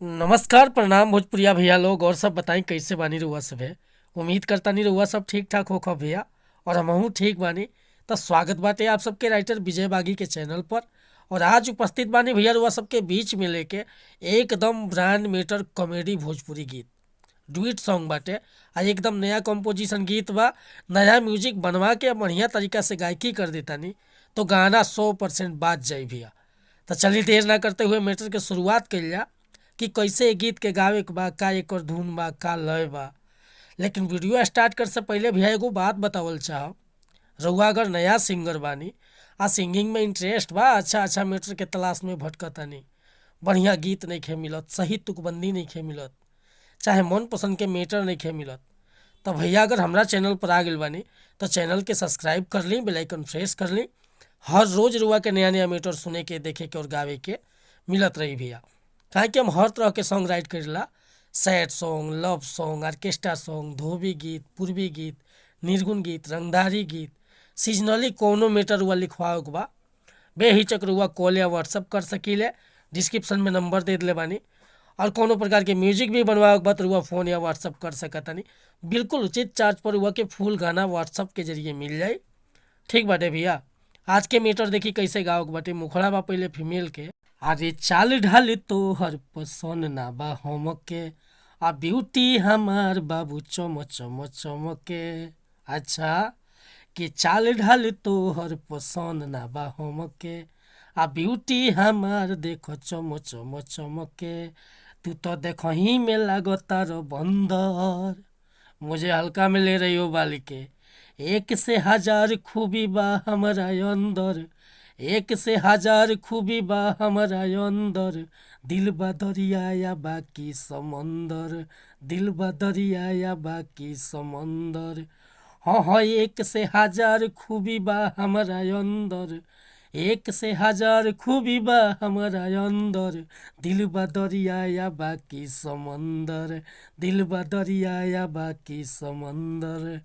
नमस्कार प्रणाम भोजपुरिया भैया लोग और सब बताई कैसे बानी रउआ सब है। उम्मीद करता नहीं रउआ सब ठीक ठाक होखा भैया और हमहू ठीक बानी। तो स्वागत बाटे आप सबके राइटर विजय बागी के चैनल पर। और आज उपस्थित बानी भैया रउआ सबके बीच में लेके एकदम ब्रांड मीटर कॉमेडी भोजपुरी गीत डुइट सॉन्ग बाटे। आ एकदम नया कंपोजिशन गीत बा, नया म्यूजिक बनवा के बढ़िया तरीका से गायकी कर देतानी तो गाना 100% बाज जाई भैया। तो चलिए देर ना करते हुए मैटर के शुरुआत कइल जा कि कैसे ए गीत के गावे के बा, का एकर धुन बा, का लय बा। लेकिन वीडियो स्टार्ट कर से पहले भैया एगो बात बतावल चाहब। रउआ अगर नया सिंगर बानी आ सिंगिंग में इंटरेस्ट बा, अच्छा मैटर के तलाश में भटकतानी, बढ़िया गीत नइखे मिलत, सही तुकबंदी नइखे मिलत, चाहे मन पसंद के मैटर नइखे मिलत, तो भैया अगर हमरा चैनल पर आ गइल बानी तो चैनल के सब्सक्राइब कर ली, बेल आइकन प्रेस कर ली। हर रोज रुआ के नया नया मैटर सुने के, देखे के और गावे के मिलत रही भैया। काहे कि हम हर तरह के सॉन्ग राइट करेला, sad song, love song, orchestra song, धोबी गीत, पूर्वी गीत, निर्गुण गीत, रंगदारी गीत, सीजनली कोनो मैटर रुआ लिखवाओ के बा, बेहिचक रुआ कॉल या व्हाट्सअप कर सकीले। डिस्क्रिप्शन में नंबर दे दिले बानी। और कोनो प्रकार के म्यूजिक भी बनवाओ के बा तो रुआ फ़ोन या व्हाट्सअप कर सकतानी। बिल्कुल उचित चार्ज पर रुआ के फुल गाना व्हाट्सअप के जरिए मिल जाई। ठीक बाटे भैया। आज के मीटर देखी कैसे गाओ के बाटे। मुखड़ा बा पहले फीमेल के। अरे चाल ढाल तोहर पसंद ना बा हमके, आ ब्यूटी हमार बाबू चम चम चमके। अच्छा कि चाल ढाल तोहर पसंद ना बा हमके, आ ब्यूटी हमार देखो चम चम चमके। तू तो देखही में लागता रो बंदर, मुझे हल्का में ले रही हो बाली के। एक से हजार खूबी बा हमारा अंदर, एक से हजार खूबी बा हमारा अंदर। दिल बा दरिया या बाकी समंदर, दिल बा दरिया या बाकी समंदर। हाँ हाँ एक से हजार खूबी बा हमारा अंदर, एक से हजार खूबी बा हमारा अंदर। दिल बा दरिया या बाकी समंदर, दिल बा दरिया या बाकी समंदर।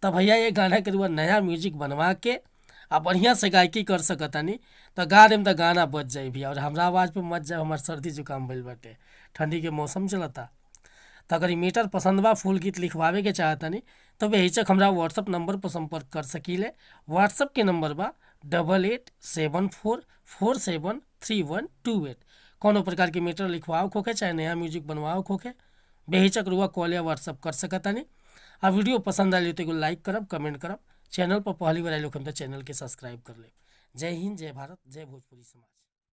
तब भैया ये गाना के रुआ नया म्यूजिक बनवा के आ बढ़िया से गायकी कर सकतानी तो गा देम तो गाना बच जाई भैया। और हमरा आवाज़ पे मत जाए, हमार सर्दी जुकाम भइल बाटे, ठंडी के मौसम चलता। तो अगर ई मीटर पसंद बा, फुल गीत लिखवावे के चाहतानी तो बेहिचक हमरा व्हाट्सअप नंबर पर संपर्क कर सकीले। व्हाट्सअप के नंबर बा 8874473128। कोनो प्रकार के मीटर लिखवाओ खोखे चाहे नया म्यूजिक बनवाओ खोखे, बेहिचक रुआ कॉल या व्हाट्सअप कर सकतानी। आ वीडियो पसंद आए तो एगो लाइक करब, कमेंट करब। चैनल पर पहली बार आए लोग हम तो चैनल के सब्सक्राइब कर ले। जय हिंद, जय भारत, जय भोजपुरी समाज।